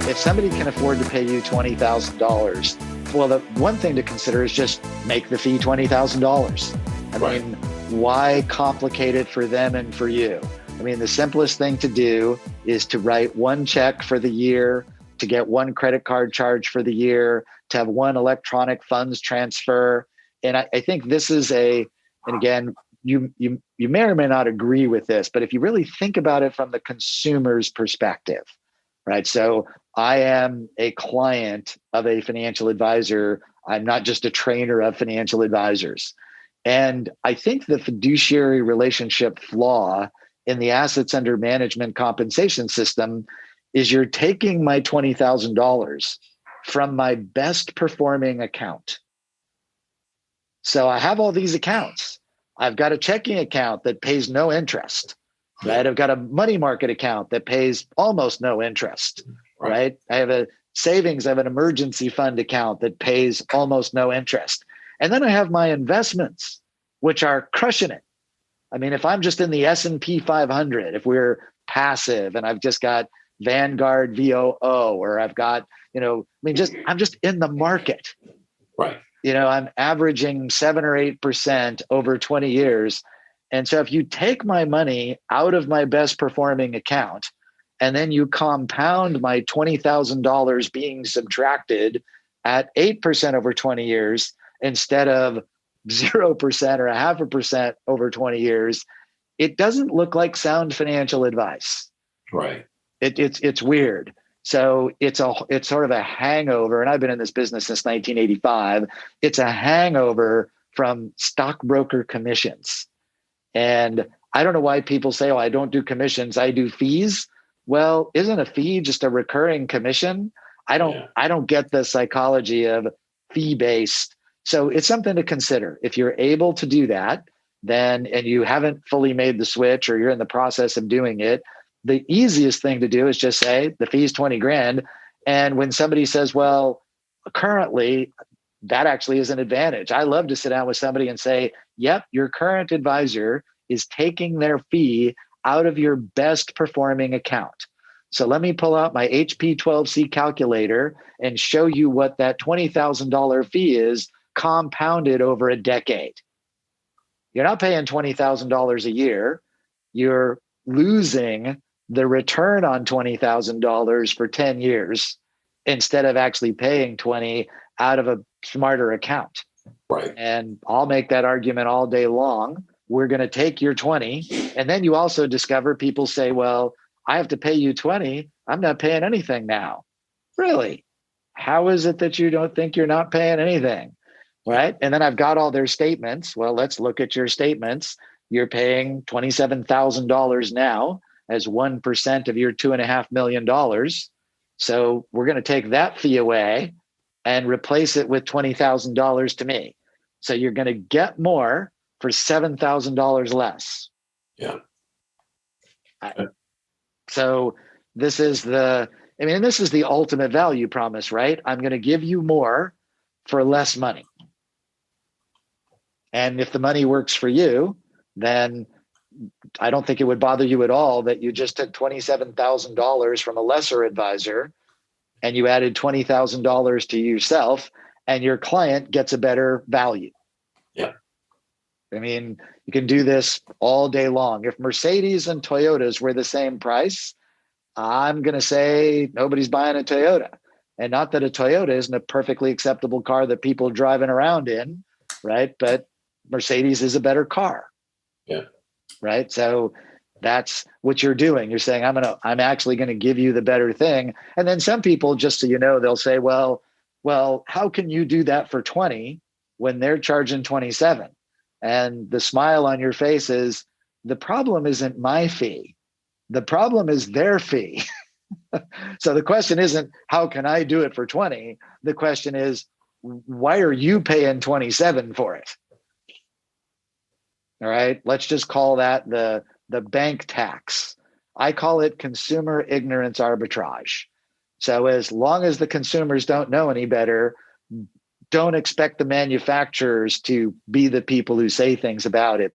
If somebody can afford to pay you $20,000, well, the one thing to consider is just make the fee $20,000. I Right. mean, why complicate it for them and for you? I mean, the simplest thing to do is to write one check for the year, to get one credit card charge for the year, to have one electronic funds transfer. And I think this is and again, you may or may not agree with this, but if you really think about it from the consumer's perspective, right? So I am a client of a financial advisor. I'm not just a trainer of financial advisors. And I think the fiduciary relationship flaw in the assets under management compensation system is you're taking my $20,000 from my best performing account. So I have all these accounts. I've got a checking account that pays no interest, right? I've got a money market account that pays almost no interest, right? I have a savings, I have an emergency fund account that pays almost no interest. And then I have my investments, which are crushing it. I mean, if I'm just in the S&P 500, if we're passive and I've just got Vanguard VOO, or I've got, I'm just in the market. Right. I'm averaging 7 or 8% over 20 years. And so if you take my money out of my best performing account, and then you compound my $20,000 being subtracted at 8% over 20 years instead of 0% or 0.5% over 20 years, it doesn't look like sound financial advice. Right. It's weird. So it's sort of a hangover, and I've been in this business since 1985. It's a hangover from stockbroker commissions. And I don't know why people say, oh, I don't do commissions, I do fees. Well, isn't a fee just a recurring commission? I don't get the psychology of fee-based. So it's something to consider. If you're able to do that, then, and you haven't fully made the switch or you're in the process of doing it, the easiest thing to do is just say the fee's 20 grand. And when somebody says, well, currently, that actually is an advantage. I love to sit down with somebody and say, yep, your current advisor is taking their fee out of your best performing account. So let me pull out my HP 12C calculator and show you what that $20,000 fee is compounded over a decade. You're not paying $20,000 a year. You're losing the return on $20,000 for 10 years instead of actually paying 20 out of a smarter account. Right. And I'll make that argument all day long. We're going to take your 20. And then you also discover people say, well, I have to pay you 20. I'm not paying anything now. Really? How is it that you don't think you're not paying anything? Right. And then I've got all their statements. Well, let's look at your statements. You're paying $27,000 now as 1% of your $2.5 million. So we're going to take that fee away and replace it with $20,000 to me. So you're going to get more for $7,000 less. Yeah. So this is the ultimate value promise, right? I'm going to give you more for less money. And if the money works for you, then I don't think it would bother you at all that you just took $27,000 from a lesser advisor and you added $20,000 to yourself and your client gets a better value. Yeah. I mean, you can do this all day long. If Mercedes and Toyotas were the same price, I'm going to say nobody's buying a Toyota. And not that a Toyota isn't a perfectly acceptable car that people are driving around in, right? But Mercedes is a better car. Yeah. Right. So that's what you're doing. You're saying, I'm actually going to give you the better thing. And then some people, just so you know, they'll say, well, how can you do that for 20 when they're charging 27? And the smile on your face is, the problem isn't my fee. The problem is their fee. So the question isn't, how can I do it for 20? The question is, why are you paying 27 for it? All right, let's just call that the bank tax. I call it consumer ignorance arbitrage. So as long as the consumers don't know any better, don't expect the manufacturers to be the people who say things about it.